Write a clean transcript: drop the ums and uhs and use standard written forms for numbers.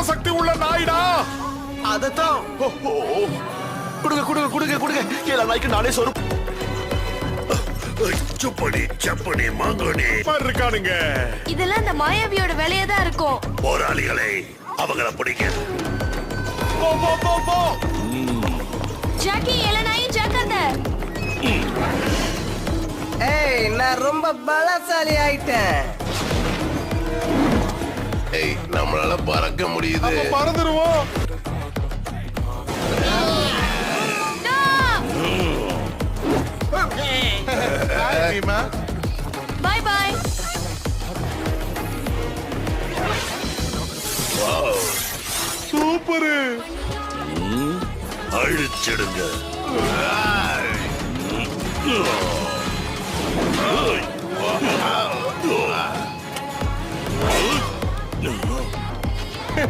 அற்புத சக்தி உள்ள நாய்டா. அதத்தான் குடுங்க குடுங்க குடுங்க குடுங்க. எல்லா நாய்க்கு நானே சொரு. சுப்படி சப்படி மாங்கனி இருக்கானுங்க. இதெல்லாம் அந்த மாயாவியோட வேலையா தான் இருக்கும். போராளிகளை அவங்கள பிடிக்க. போ போ போ போ. ஜாக்கி இளநாயும் ஜாக்கிரதை. ஏய், நான் ரொம்ப பலசாலி ஆயிட்டேன். ஏய், நம்மளால பறக்க முடியுது. பறந்துருவோம். பாய் பாய். சூப்பர். அழிச்சிடுங்க.